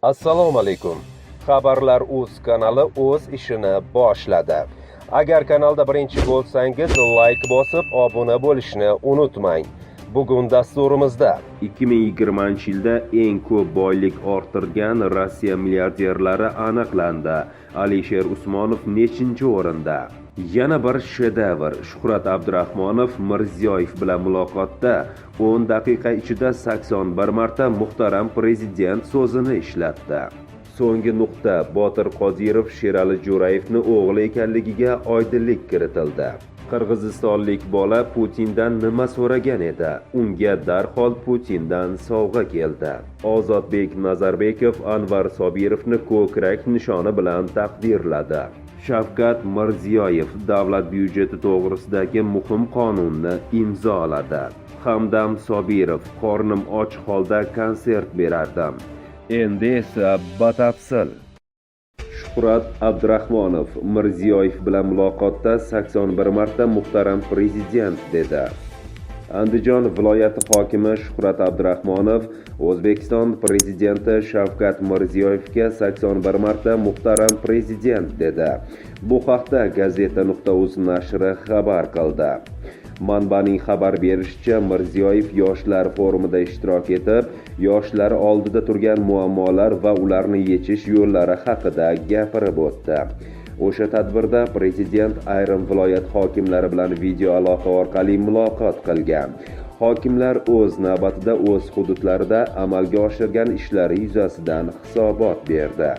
Assalomu alaykum. Xabarlar.uz kanali o'z ishini boshladi. Agar kanalda birinchi bo'lsangiz, like bosib, obuna bo'lishni unutmang. Bugun dasturimizda 2020-yilda eng ko'p boylik orttirgan Rossiya milliarderlari aniqlandi. Alisher Usmonov nechinchi o'rinda? Yana bir shedevr. Shuhrat Abdurahmonov Mirziyoyev bilan muloqotda 10 daqiqa ichida 81 marta muhtaram prezident so'zini ishlatdi. So'nggi nuqta. Botir Qodirov Sherali Jo'rayevni o'g'li ekanligiga oydinlik kiritildi. Qirg'izistonlik bola Putindan nima so'ragan edi? Unga darhol Putindan sovg'a keldi. Ozodbek Nazarbekov Anvar Sobirovni ko'krak nishoni bilan taqdirladi. Shavkat Mirziyoyev davlat byudjeti to'g'risidagi muhim qonunni imzoladi. Hamdam Sobirov qornim och holda konsert berardim. Endi esa batafsil. Shuhrat Abdurahmonov Mirziyoyev bilan muloqotda 81 marta muhtaram prezident dedi. Andijon viloyati hokimi Shuhrat Abdurahmonov O'zbekiston prezidenti Shavkat Mirziyoyevga 81 marta muhtaram prezident dedi. Bu haqda Gazeta.uz nashri xabar qildi. Manbaning xabar berishicha, Mirziyoyev yoshlar forumida ishtirok etib, yoshlar oldida turgan muammolar va ularni yechish yo'llari haqida gapirib o'tdi. O'sha tadbirda prezident ayrim viloyat hokimlari bilan video aloqa orqali muloqot qilgan. Hokimlar o'z navbatida o'z hududlarida amalga oshirgan ishlari yuzasidan hisobot berdi.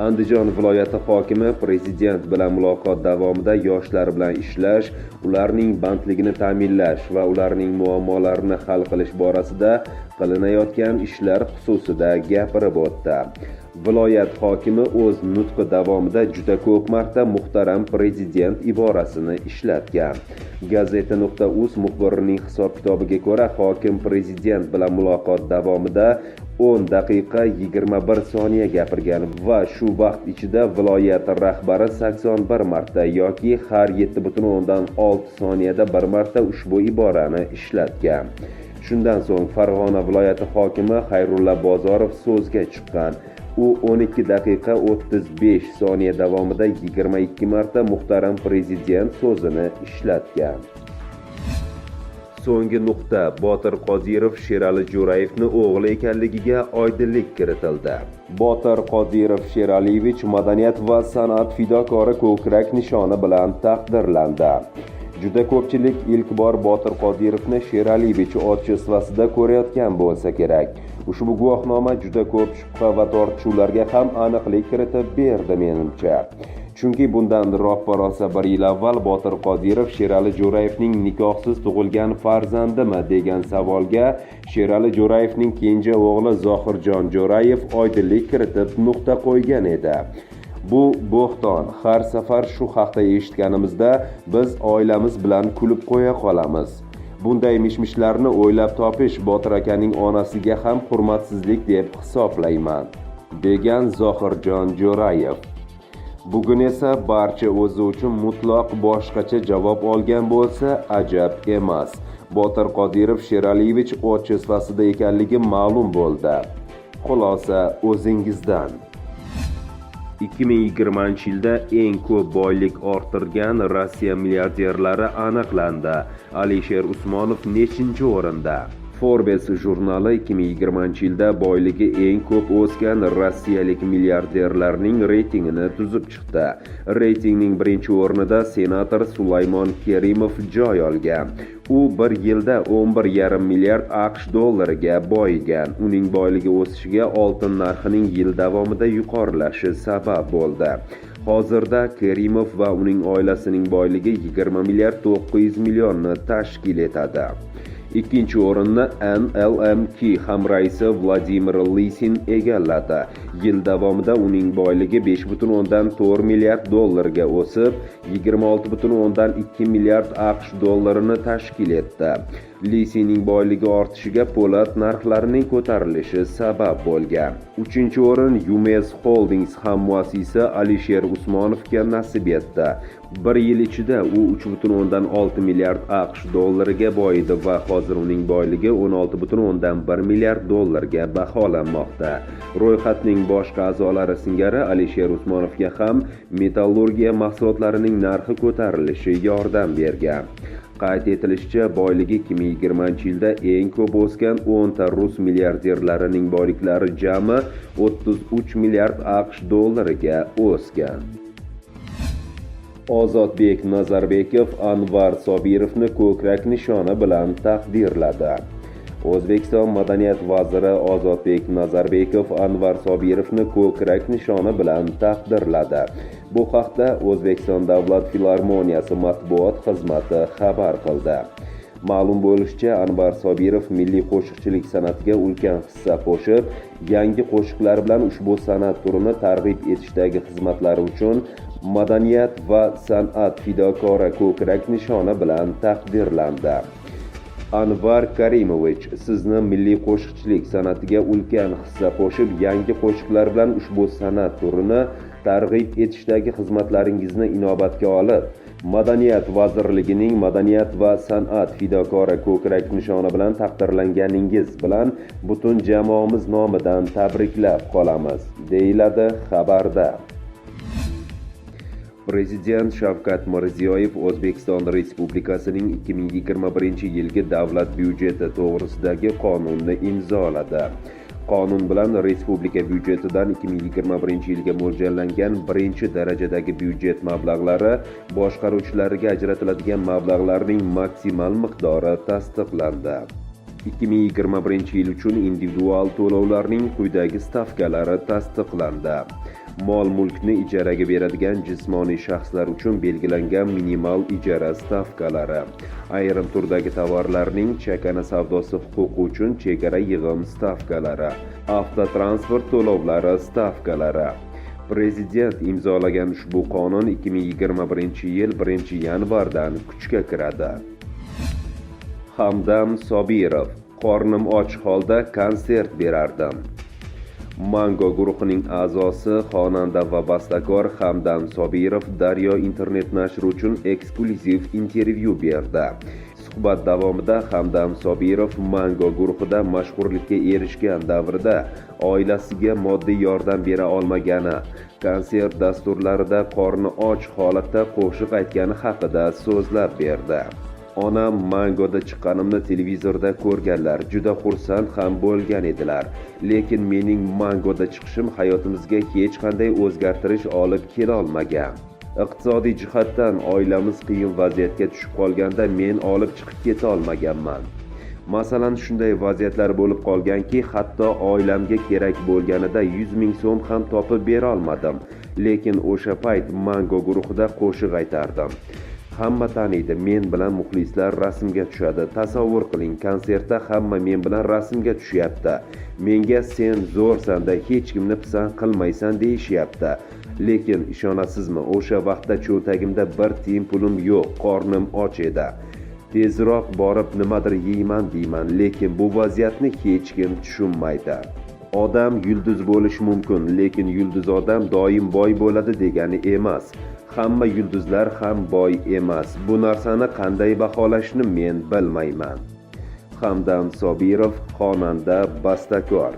Andijon viloyati hokimi prezident bilan muloqot davomida yoshlar bilan ishlash, ularning bandligini ta'minlash va ularning muammolarini hal qilish borasida qilinayotgan ishlar xususida gapirib o'tdi. Viloyat hokimi o'z nutqi davomida juda ko'p marta muhtaram prezident iborasini ishlatgan. Gazeta.uz muxbirining hisob-kitobiga ko'ra, hokim prezident bilan muloqot davomida 10 daqiqa 21 soniya gapirgan va shu vaqt ichida viloyat rahbari 81 marta yoki har 7,6 soniyada bir marta ushbu iborani ishlatgan. Shundan so'ng Farg'ona viloyati hokimi Xayrulla Bozorov so'zga chiqqan. U 12 daqiqa 35 soniya davomida 22 marta muhtaram prezident so'zini ishlatgan. So'nggi nuqta. Botir Qodirov Sherali Jo'rayevni o'g'li ekanligiga oydinlik kiritildi. Botir Qodirov Sheraliyevich madaniyat va san'at fidokori ko'krak nishoni bilan taqdirlandi. Juda ko'pchilik ilk bor Botir Qodirovni Sheraliyevich otchesvasida ko'rayotgan bo'lsa kerak. Ushbu guvohnoma juda ko'p shubha va tortishuvlarga ham aniqlik kiritib berdi menimcha. Chunki bundan roppa-rosa bir yil avval Botir Qodirov Sherali Jo'rayevning nikohsiz tug'ilgan farzandimi degan savolga Sherali Jo'rayevning kenja o'g'li Zohirjon Jo'rayev oydinlik kiritib nuqta qo'ygan edi. Bu bo'xton. Har safar shu haqda eshitganimizda biz oilamiz bilan kulib qo'ya qolamiz. Bunday mishmishlarni o'ylab topish Botir akaning onasiga ham hurmatsizlik deb hisoblayman, degan Zohirjon Jo'rayev. Bugun esa barcha o'zi uchun mutlaq boshqacha javob olgan bo'lsa ajab emas. Botir Qodirov Sheraliyevich otchesvasida ekanligi ma'lum bo'ldi. Xulosa o'zingizdan. 2020-yilda eng ko'p boylik orttirgan Rossiya milliarderlari aniqlandi. Alisher Usmonov nechinchi o'rinda? Forbes jurnali 2020-yilda boyligi eng ko'p o'sgan rossiyalik milliarderlarning reytingini tuzib chiqdi. Reytingning birinchi o'rnida senator Sulaymon Kerimov joy olgan. U bir yilda 11,5 milliard AQSh dollariga boyigan. Uning boyligi o'sishiga oltin narxining yil davomida yuqorilashi sabab bo'ldi. Hozirda Kerimov va uning oilasining boyligi 20 milliard 900 millionni tashkil etadi. Ikkinchi o'rinni NLMK hamraisi Vladimir Lisin egalladi. Yil davomida uning boyligi 5,4 milliard dollarga o'sib, 26,2 milliard AQSh dollarini tashkil etdi. Lisining boyligi ortishiga po'lat narxlarining ko'tarilishi sabab bo'lgan. 3-o'rin Yumes Holdings hammuassisi Alisher Usmonovga nasib etdi. 1 yil ichida u 3,6 milliard AQSh dollariga boyidi va hozir uning boyligi 16,1 milliard dollarga baholanmoqda. Ro'yxatning boshqa a'zolari singari Alisher Usmonovga ham metallurgiya mahsulotlarining narxi ko'tarilishi yordam bergan. Qayd etilishicha, boyligi 2020-yilda eng ko'p o'sgan 10 ta rus milliarderlarining boyliklari jami 33 milliard AQSh dollariga o'sgan. Ozodbek Nazarbekov Anvar Sobirovni ko'krak nishoni bilan taqdirladi. O'zbekiston Madaniyat vaziri Ozodbek Nazarbekov Anvar Sobirovni ko'krak nishoni bilan taqdirladi. Bu haqda O'zbekiston Davlat filarmoniyasi matbuot xizmati xabar qildi. Ma'lum bo'lishicha, Anvar Sobirov milliy qo'shiqchilik san'atiga ulkan hissa qo'shib, yangi qo'shiqlar bilan ushbu san'at turini targ'ib etishdagi xizmatlari uchun Madaniyat va san'at fidokori ko'krak nishoni bilan taqdirlandi. Anvar Karimovich, sizni milliy qo'shiqchilik san'atiga ulkan hissa qo'shib, yangi qo'shiqlar bilan ushbu san'at turini targ'ib etishdagi xizmatlaringizni inobatga olib, Madaniyat vazirligining Madaniyat va san'at fidokori ko'krak nishoni bilan taqdirlanganingiz bilan butun jamoamiz nomidan tabriklab qolamiz, deyiladi xabarda. Prezident Shavkat Mirziyoyev O'zbekiston Respublikasining 2021-yilgi davlat byudjeti to'g'risidagi qonunni imzoladi. Qonun bilan respublika byudjetidan 2021-yilga mo'ljallangan birinchi darajadagi byudjet mablag'lari boshqaruvchilariga ajratiladigan mablag'larning maksimal miqdori tasdiqlandi. 2021-yil uchun individual to'lovlarning quyidagi stavkalari tasdiqlandi. Mol-mulkni ijaraga beradigan jismoniy shaxslar uchun belgilangan minimal ijara stavkalari, ayrim turdagi tovarlarning chakana savdosi huquqi uchun chegara yig'im stavkalari, avtotransport to'lovlari stavkalari. Prezident imzolagan ushbu qonun 2021-yil 1-yanvardan kuchga kiradi. Hamdam Sobirov: qornim och holda konsert berardim. Mango guruhining a'zosi, xonanda va bastakor Hamdam Sobirov Daryo internet nashri uchun eksklyuziv intervyu berdi. Suhbat davomida Hamdam Sobirov Mango guruhida mashhurlikka erishgan davrida oilasiga moddiy yordam bera olmagani, konsert dasturlarida qorni och holatda qo'shiq aytgani haqida so'zlab berdi. Onam Mangoda chiqqanimni televizorda ko'rganlar, juda xursand ham bo'lgan edilar. Lekin mening Mangoda chiqishim hayotimizga hech qanday o'zgartirish olib kela olmagan. Iqtisodiy jihatdan oilamiz qiyin vaziyatga tushib qolganda men olib chiqib keta olmaganman. Masalan, shunday vaziyatlar bo'lib qolganki, hatto oilamga kerak bo'lganida 100 ming so'm ham topib bera olmadim. Lekin o'sha payt Mango guruhida qo'shiq aytardim. Hamma taniydi, men bilan muxlislar rasmga tushadi. Tasavvur qiling, konsertda hamma men bilan rasmga tushyapti. Menga sen zo'rsanda, hech kimni pisand qilmaysan deyishyapti. Lekin ishonasizmi, o'sha vaqtda cho'ntagimda bir tiyin pulim yo'q, qornim och edi. Tezroq borib nimadir yeyman deyman, lekin bu vaziyatni hech kim tushunmaydi. Odam yulduz bo'lish mumkin, lekin yulduz odam doim boy bo'ladi degani emas. Hamma yulduzlar ham boy emas. Bu narsani qanday baholashni men bilmayman. Hamdam Sobirov, xonanda, bastakor.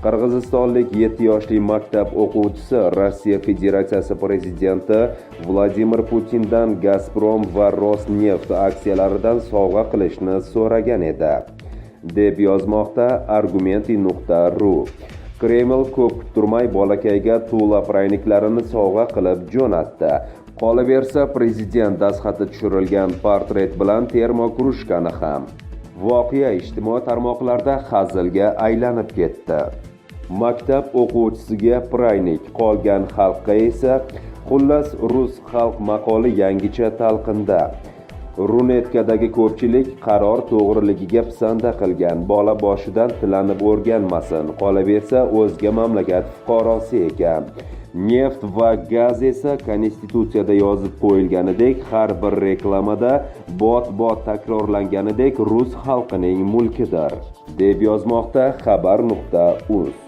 Qirg'izistonlik 7 yoshli maktab o'quvchisi Rossiya Federatsiyasi prezidenti Vladimir Putindan Gazprom va Rosneft aksiyalaridan sovg'a qilishni so'ragan edi, deb yozmoqda Argumenti.ru. Kreml ko'p turmay bolakayga Tula prayniklarini sovg'a qilib jo'natdi. Qolaversa, prezident dastxati tushirilgan portret bilan termokrushkani ham. Voqea ijtimoiy tarmoqlarda hazilga aylanib ketdi. Maktab o'quvchisiga praynik, qolgan xalqqa esa, xullas, rus xalq maqoli yangicha talqinda. Runetkadagi ko'pchilik qaror to'g'riligiga pisanda qilgan, bola boshidan tilanib o'rganmasin, qolaversa o'zga mamlakat fuqarosi ekan. Neft va gaz esa konstitutsiyada yozib qo'yilganidek har bir reklamada bot-bot takrorlanganidek rus xalqining mulkidir, deb yozmoqda xabar.uz.